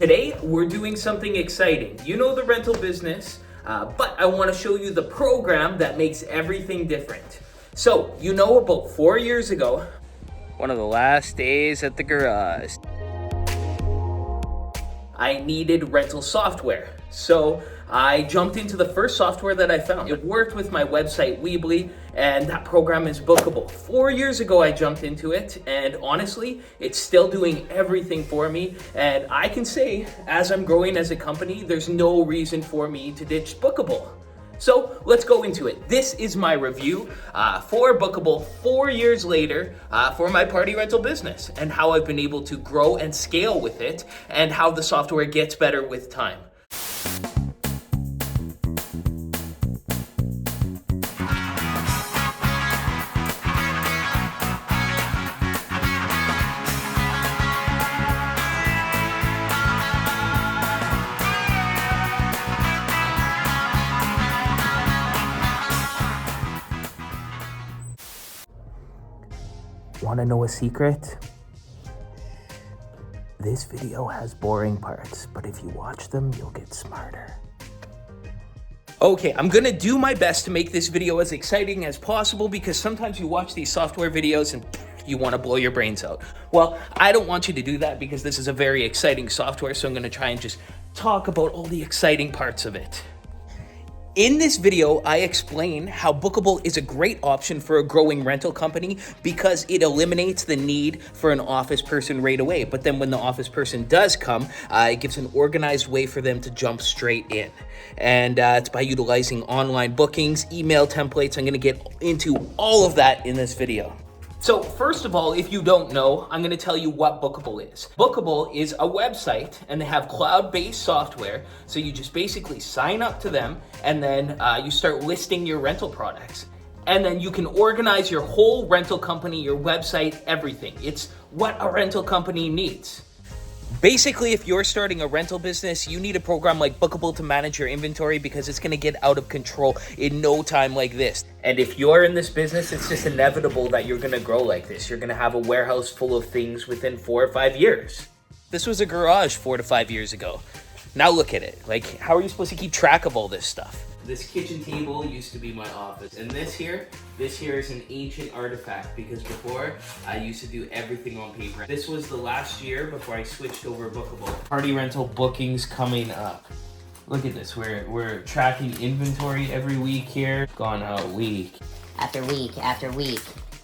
Today, we're doing something exciting. You know the rental business, but I want to show you the program that makes everything different. So, you know, about 4 years ago, one of the last days at the garage, I needed rental software. So I jumped into the first software that I found. It worked with my website, Weebly, and that program is Booqable. 4 years ago, I jumped into it, and honestly, it's still doing everything for me. And I can say, as I'm growing as a company, there's no reason for me to ditch Booqable. So let's go into it. This is my review for Booqable 4 years later for my party rental business, and how I've been able to grow and scale with it, and how the software gets better with time. Want to know a secret? This video has boring parts, but if you watch them, you'll get smarter. Okay, I'm gonna do my best to make this video as exciting as possible, because sometimes you watch these software videos and you want to blow your brains out. Well, I don't want you to do that, because this is a very exciting software, so I'm gonna try and just talk about all the exciting parts of it. In this video, I explain how Booqable is a great option for a growing rental company, because it eliminates the need for an office person right away. But then when the office person does come, it gives an organized way for them to jump straight in. And it's by utilizing online bookings, email templates. I'm going to get into all of that in this video. So first of all, if you don't know, I'm gonna tell you what Booqable is. Booqable is a website, and they have cloud-based software. So you just basically sign up to them, and then you start listing your rental products. And then you can organize your whole rental company, your website, everything. It's what a rental company needs. Basically, if you're starting a rental business, you need a program like Booqable to manage your inventory, because it's going to get out of control in no time like this. And if you're in this business, it's just inevitable that you're going to grow like this. You're going to have a warehouse full of things within 4 or 5 years. This was a garage 4 to 5 years ago. Now look at it. Like, how are you supposed to keep track of all this stuff? This kitchen table used to be my office, and this here is an ancient artifact, because before I used to do everything on paper. This was the last year before I switched over Booqable. Party rental bookings coming up. Look at this, we're tracking inventory every week here. Gone out week after week after week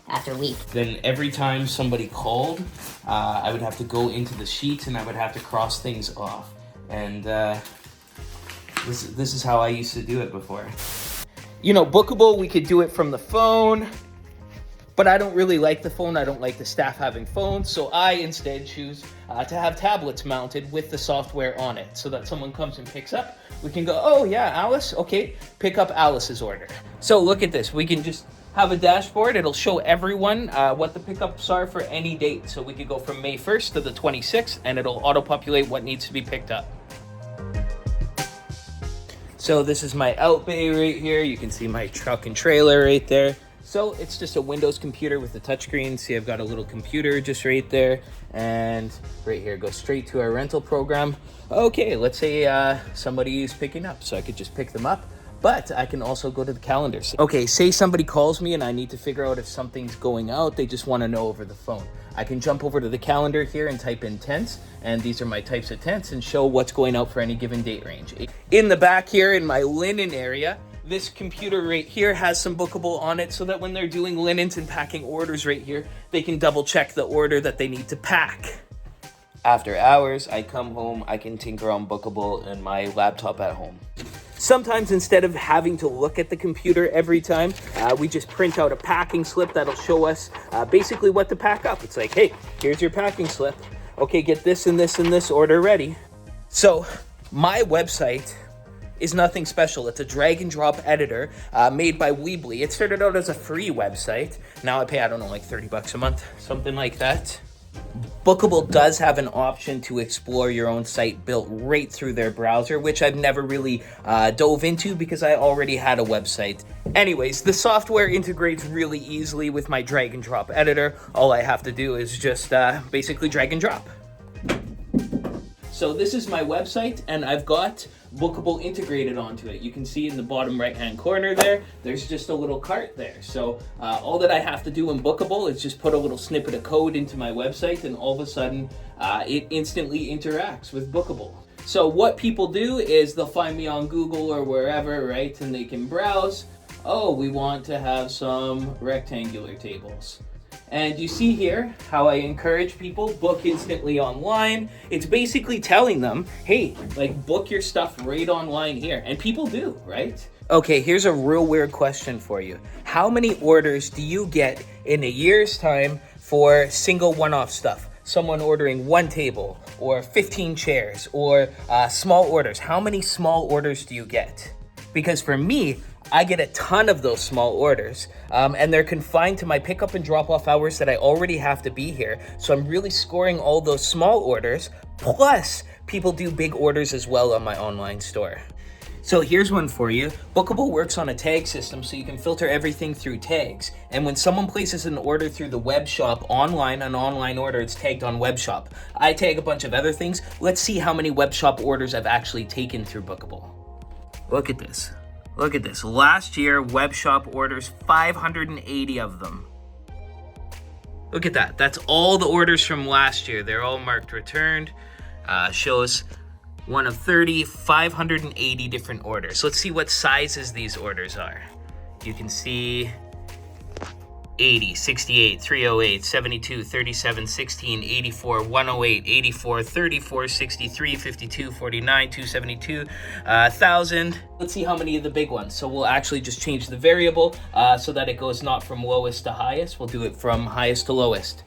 after week. Then every time somebody called, I would have to go into the sheets and I would have to cross things off. And this is how I used to do it before. You know, Booqable, we could do it from the phone, but I don't really like the phone. I don't like the staff having phones, so I instead choose to have tablets mounted with the software on it, so that someone comes and picks up. We can go, oh yeah, Alice, okay, pick up Alice's order. So look at this, we can just have a dashboard. It'll show everyone what the pickups are for any date. So we could go from May 1st to the 26th, and it'll auto-populate what needs to be picked up. So this is my out bay right here. You can see my truck and trailer right there. So it's just a Windows computer with a touchscreen. See, I've got a little computer just right there. And right here, goes straight to our rental program. Okay, let's say somebody is picking up. So I could just pick them up. But I can also go to the calendar. Okay, say somebody calls me and I need to figure out if something's going out. They just want to know over the phone. I can jump over to the calendar here and type in tents, and these are my types of tents, and show what's going out for any given date range. In the back here, in my linen area, this computer right here has some Booqable on it, so that when they're doing linens and packing orders right here, they can double check the order that they need to pack. After hours, I come home, I can tinker on Booqable and my laptop at home. Sometimes instead of having to look at the computer every time, we just print out a packing slip that'll show us basically what to pack up. It's like, hey, here's your packing slip. Okay, get this and this and this order ready. So my website is nothing special. It's a drag and drop editor made by Weebly. It started out as a free website. Now I pay, I don't know, like 30 bucks a month, something like that. Booqable does have an option to explore your own site built right through their browser, which I've never really dove into because I already had a website. Anyways, the software integrates really easily with my drag and drop editor. All I have to do is just basically drag and drop. So this is my website, and I've got Booqable integrated onto it. You can see in the bottom right-hand corner there's just a little cart there. So all that I have to do in Booqable is just put a little snippet of code into my website, and all of a sudden it instantly interacts with Booqable. So what people do is they'll find me on Google or wherever, right? And they can browse. Oh, we want to have some rectangular tables. And you see here how I encourage people book instantly online. It's basically telling them, hey, like book your stuff right online here. And people do, right? Okay, here's a real weird question for you. How many orders do you get in a year's time for single one-off stuff? Someone ordering one table or 15 chairs or small orders. How many small orders do you get? Because for me, I get a ton of those small orders, and they're confined to my pickup and drop off hours that I already have to be here. So I'm really scoring all those small orders, plus people do big orders as well on my online store. So here's one for you. Booqable works on a tag system, so you can filter everything through tags. And when someone places an order through the web shop online, an online order, it's tagged on web shop. I tag a bunch of other things. Let's see how many web shop orders I've actually taken through Booqable. Look at this. Look at this. Last year, web shop orders, 580 of them. Look at that. That's all the orders from last year. They're all marked returned. Shows one of 30, 580 different orders. So let's see what sizes these orders are. You can see 80, 68, 308, 72, 37, 16, 84, 108, 84, 34, 63, 52, 49, 272, 1,000. Let's see how many of the big ones. So we'll actually just change the variable so that it goes not from lowest to highest. We'll do it from highest to lowest.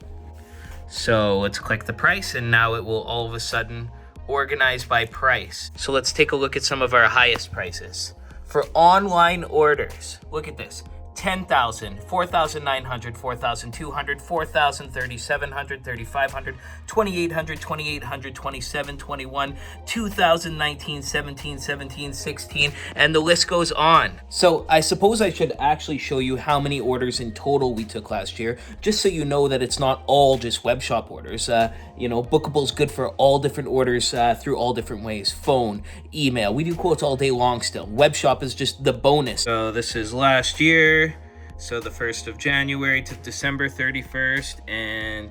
So let's click the price, and now it will all of a sudden organize by price. So let's take a look at some of our highest prices. For online orders, look at this. 10,000, 4,900, 4,200, 4,000, 3,700, 3,500, 2,800, 2,800, 27, 21, 2,019, 17, 17, 16, and the list goes on. So I suppose I should actually show you how many orders in total we took last year, just so you know that it's not all just web shop orders. Booqable's good for all different orders through all different ways. Phone, email, we do quotes all day long still. Web shop is just the bonus. So this is last year. So the 1st of January to December 31st, and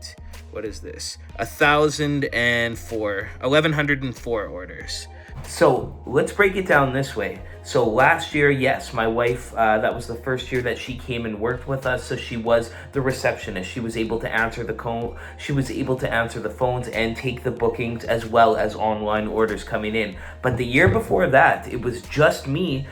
what is this? 1,104 orders. So let's break it down this way. So last year, yes, my wife, that was the first year that she came and worked with us. So she was the receptionist. She was able to answer the phones and take the bookings as well as online orders coming in. But the year before that, it was just me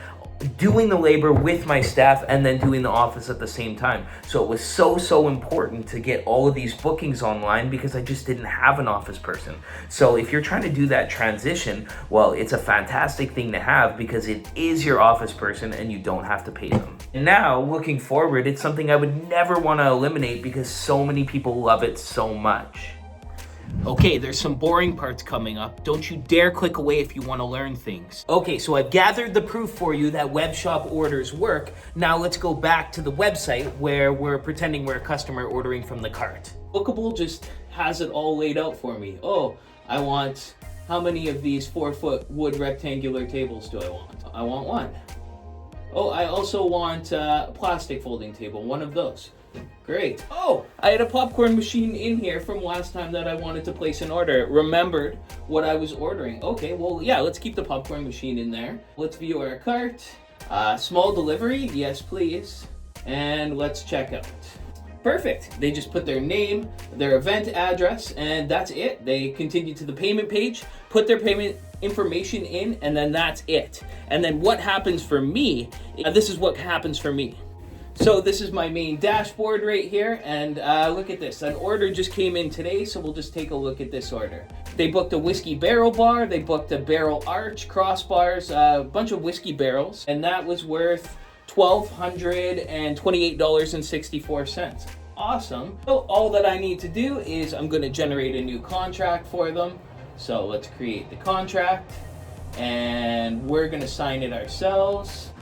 doing the labor with my staff and then doing the office at the same time. So it was so important to get all of these bookings online because I just didn't have an office person. So if you're trying to do that transition, well, it's a fantastic thing to have because it is your office person and you don't have to pay them. And now, looking forward, it's something I would never want to eliminate because so many people love it so much. Okay, there's some boring parts coming up. Don't you dare click away if you want to learn things. Okay, so I've gathered the proof for you that web shop orders work. Now let's go back to the website where we're pretending we're a customer ordering from the cart. Booqable just has it all laid out for me. Oh, I want, how many of these 4-foot wood rectangular tables do I want? I want one. Oh, I also want a plastic folding table, one of those. Great. Oh, I had a popcorn machine in here from last time that I wanted to place an order. Remembered what I was ordering. Okay, well, yeah, let's keep the popcorn machine in there. Let's view our cart. Small delivery, yes, please. And let's check out. Perfect. They just put their name, their event address, and that's it. They continue to the payment page, put their payment information in, and then that's it. And then what happens for me, this is what happens for me. So this is my main dashboard right here, and look at this. An order just came in today, so we'll just take a look at this order. They booked a whiskey barrel bar, they booked a barrel arch, crossbars, a bunch of whiskey barrels, and that was worth $1,228.64. Awesome. So all that I need to do is I'm going to generate a new contract for them. So let's create the contract, and we're going to sign it ourselves.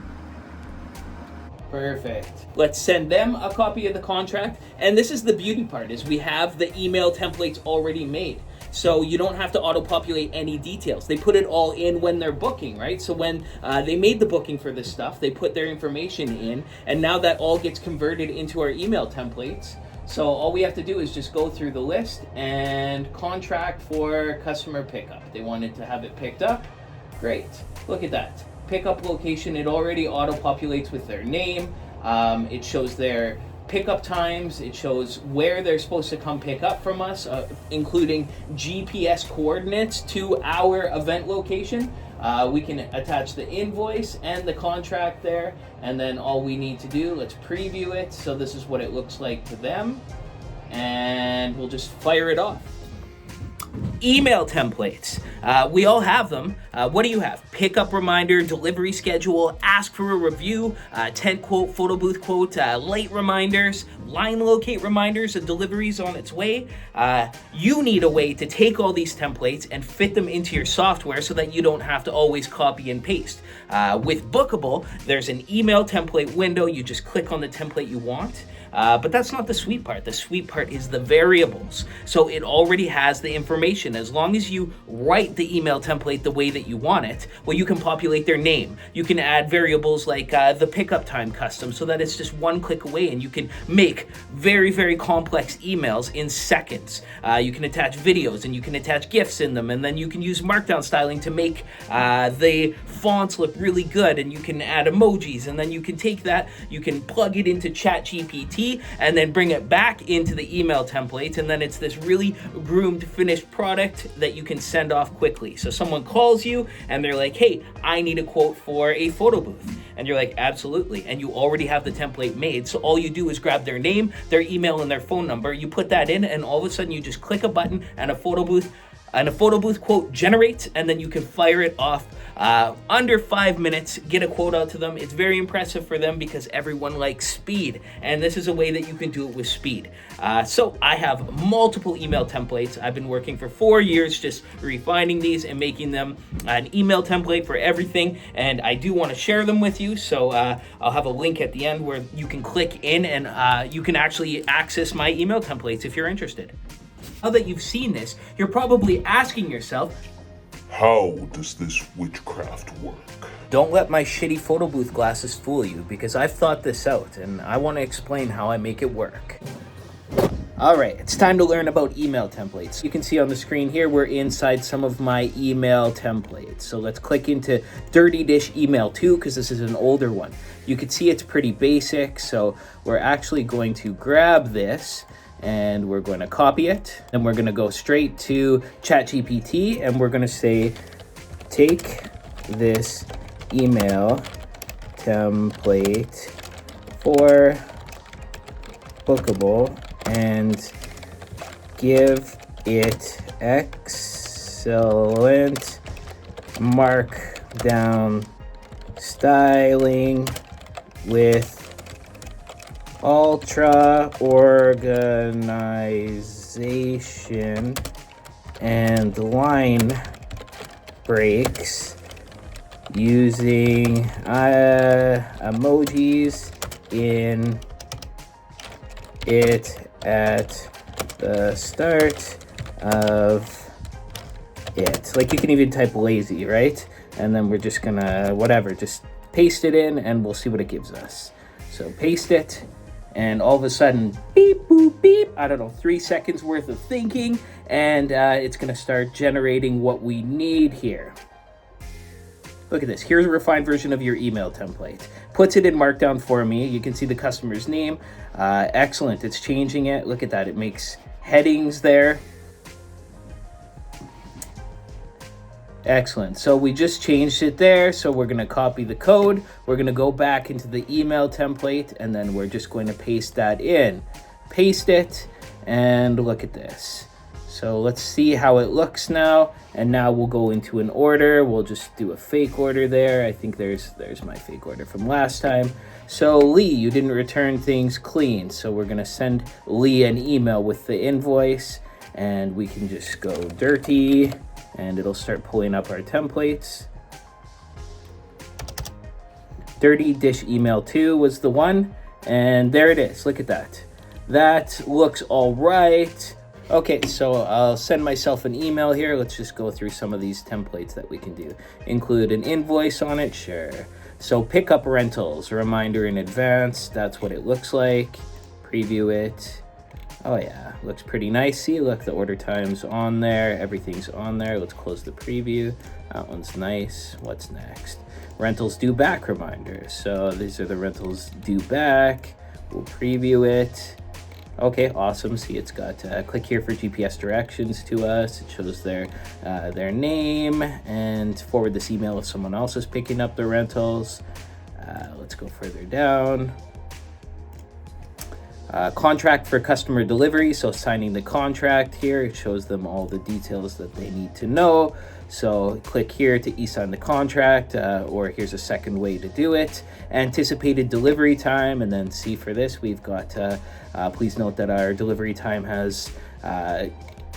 Perfect. Let's send them a copy of the contract. And this is the beauty part, is we have the email templates already made. So you don't have to auto-populate any details. They put it all in when they're booking, right? So when they made the booking for this stuff, they put their information in, and now that all gets converted into our email templates. So all we have to do is just go through the list and contract for customer pickup. They wanted to have it picked up. Great. Look at that. Pickup location, it already auto-populates with their name. It shows their pickup times. It shows where they're supposed to come pick up from us, including GPS coordinates to our event location. We can attach the invoice and the contract there, and then all we need to do, let's preview it. So this is what it looks like to them, and we'll just fire it off. Email templates. We all have them. What do you have? Pickup reminder, delivery schedule, ask for a review, tent quote, photo booth quote, late reminders, line locate reminders, a delivery's on its way. You need a way to take all these templates and fit them into your software so that you don't have to always copy and paste. With Booqable, there's an email template window. You just click on the template you want. But that's not the sweet part. The sweet part is the variables. So it already has the information. As long as you write the email template the way that you want it, well, you can populate their name. You can add variables like the pickup time custom so that it's just one click away, and you can make very, very complex emails in seconds. You can attach videos, and you can attach GIFs in them, and then you can use markdown styling to make the fonts look really good, and you can add emojis, and then you can take that, you can plug it into ChatGPT, and then bring it back into the email template, and then it's this really groomed, finished product that you can send off quickly. So someone calls you and they're like, hey, I need a quote for a photo booth. And you're like, absolutely. And you already have the template made. So all you do is grab their name, their email, and their phone number. You put that in, and all of a sudden you just click a button and a photo booth quote generates, and then you can fire it off under 5 minutes, get a quote out to them. It's very impressive for them because everyone likes speed, and this is a way that you can do it with speed. So I have multiple email templates. I've been working for 4 years just refining these and making them an email template for everything, and I do want to share them with you. So I'll have a link at the end where you can click in, and you can actually access my email templates if you're interested. Now that you've seen this, you're probably asking yourself, how does this witchcraft work? don't let my shitty photo booth glasses fool you, because I've thought this out and I want to explain how I make it work. Alright, it's time to learn about email templates. You can see on the screen here, we're inside some of my email templates. So let's click into Dirty Dish Email 2, because this is an older one. You can see it's pretty basic, so we're actually going to grab this and we're going to copy it, and we're going to go straight to ChatGPT, and we're going to say, take this email template for Booqable and give it excellent markdown styling with ultra organization and line breaks using emojis in it at the start of it. Like, you can even type lazy, right? And then we're just gonna, whatever, just paste it in and we'll see what it gives us. So paste it, and all of a sudden, beep, boop, beep, I don't know, 3 seconds worth of thinking, and it's gonna start generating what we need here. Look at this. Here's a refined version of your email template. Puts it in Markdown for me. You can see the customer's name. Excellent. It's changing it. Look at that. It makes headings there. Excellent. So we just changed it there. So we're going to copy the code. We're going to go back into the email template, and then we're just going to paste that in. Paste it, and look at this. So let's see how it looks now. And now we'll go into an order. We'll just do a fake order there. I think there's my fake order from last time. So Lee, you didn't return things clean. So we're gonna send Lee an email with the invoice, and we can just go dirty, and it'll start pulling up our templates. Dirty Dish Email 2 was the one, and there it is. Look at that. That looks all right. Okay, so I'll send myself an email here. Let's just go through some of these templates that we can do. Include an invoice on it, sure. So pick up rentals, reminder in advance. That's what it looks like. Preview it. Oh yeah, looks pretty nice. See, look, the order time's on there. Everything's on there. Let's close the preview. That one's nice. What's next? Rentals due back reminder. So these are the rentals due back. We'll preview it. Okay, awesome. See, it's got click here for GPS directions to us. It shows their name and forward this email if someone else is picking up the rentals. Let's go further down. Contract for customer delivery. So signing the contract here, it shows them all the details that they need to know. So click here to e-sign the contract, or here's a second way to do it. Anticipated delivery time, and then see for this, we've got, please note that our delivery time has a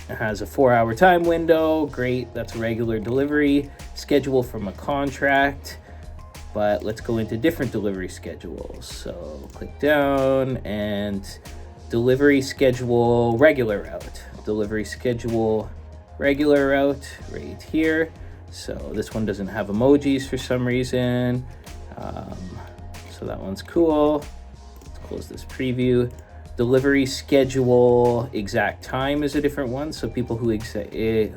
4-hour time window. Great, that's a regular delivery schedule from a contract. But let's go into different delivery schedules. So click down and delivery schedule regular route. Delivery schedule regular route right here. So this one doesn't have emojis for some reason. So that one's cool. Let's close this preview. Delivery schedule exact time is a different one. So people who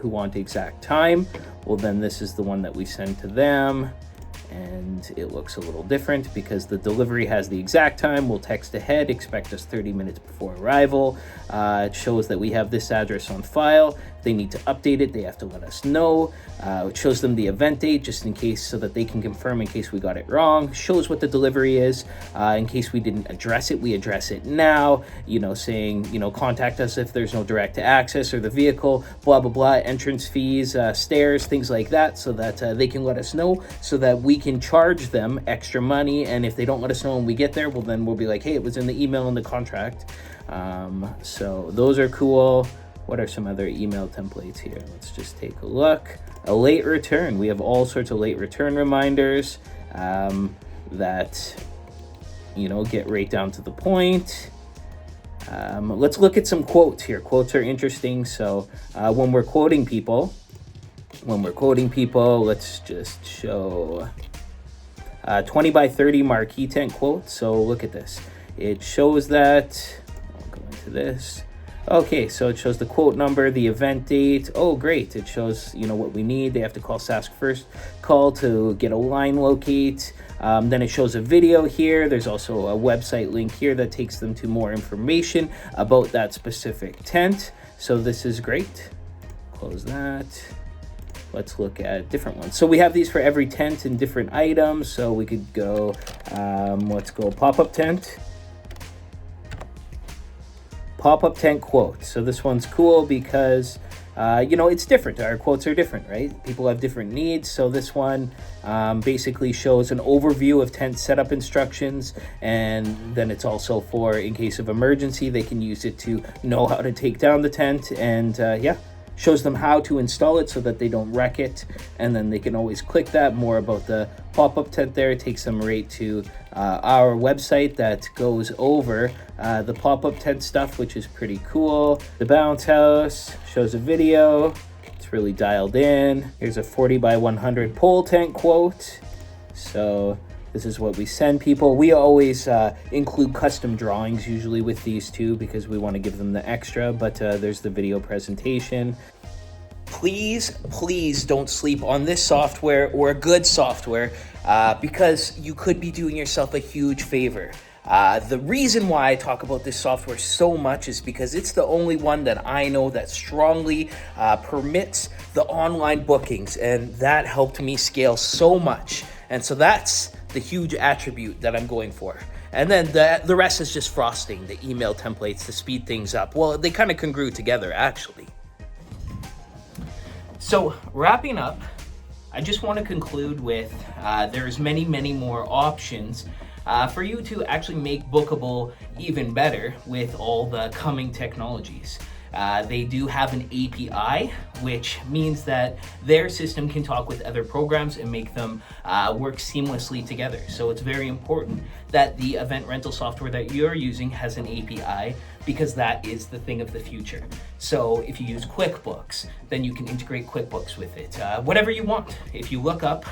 want exact time, well then this is the one that we send to them. And it looks a little different because the delivery has the exact time. We'll text ahead, expect us 30 minutes before arrival. It shows that we have this address on file. If they need to update it, they have to let us know. It shows them the event date just in case, so that they can confirm in case we got it wrong. Shows what the delivery is. In case we didn't address it, we address it now. Saying, contact us if there's no direct access or the vehicle, blah, blah, blah, entrance fees, stairs, things like that, so that they can let us know, so that we can charge them extra money. And if they don't let us know when we get there, well, then we'll be like, hey, it was in the email and the contract. So those are cool. What are some other email templates here? Let's just take a look. A late return. We have all sorts of late return reminders that, get right down to the point. Let's look at some quotes here. Quotes are interesting. So when we're quoting people, let's just show 20 by 30 marquee tent quote. So look at this. It shows that, I'll go into this. Okay, so it shows the quote number, the event date. Oh, great. It shows, what we need. They have to call Sask first call to get a line locate. Then it shows a video here. There's also a website link here that takes them to more information about that specific tent. So this is great. Close that. Let's look at different ones. So we have these for every tent and different items. So we could go, let's go pop-up tent. Pop-up tent quote. So this one's cool because, it's different. Our quotes are different, right? People have different needs. So this one basically shows an overview of tent setup instructions. And then it's also for, in case of emergency, they can use it to know how to take down the tent. And shows them how to install it so that they don't wreck it. And then they can always click that. More about the pop-up tent there. It takes them right to our website that goes over the pop-up tent stuff, which is pretty cool. The bounce house shows a video. It's really dialed in. Here's a 40 by 100 pole tent quote. So this is what we send people. We always include custom drawings usually with these two because we want to give them the extra, but there's the video presentation. Please don't sleep on this software or a good software because you could be doing yourself a huge favor. The reason why I talk about this software so much is because it's the only one that I know that strongly permits the online bookings, and that helped me scale so much. And so that's the huge attribute that I'm going for. And then the rest is just frosting, the email templates to speed things up. Well, they kind of congruent together, actually. So wrapping up, I just want to conclude with there's many more options for you to actually make Booqable even better with all the coming technologies. They do have an API, which means that their system can talk with other programs and make them work seamlessly together. So it's very important that the event rental software that you're using has an API because that is the thing of the future. So if you use QuickBooks, then you can integrate QuickBooks with it. Whatever you want. If you look up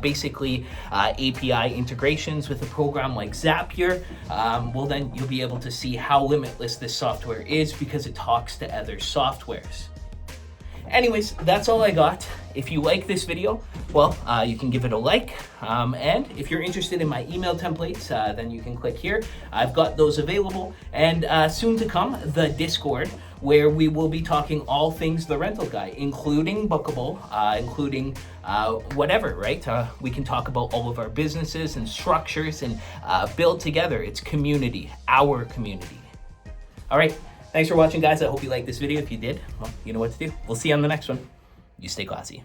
basically API integrations with a program like Zapier, well then you'll be able to see how limitless this software is because it talks to other softwares. Anyways, that's all I got. If you like this video, well, you can give it a like. And if you're interested in my email templates, then you can click here. I've got those available. And soon to come, the Discord, where we will be talking all things The Rental Guy, including Booqable, including whatever, right? We can talk about all of our businesses and structures and build together. It's community, our community. All right. Thanks for watching, guys. I hope you liked this video. If you did, well, you know what to do. We'll see you on the next one. You stay classy.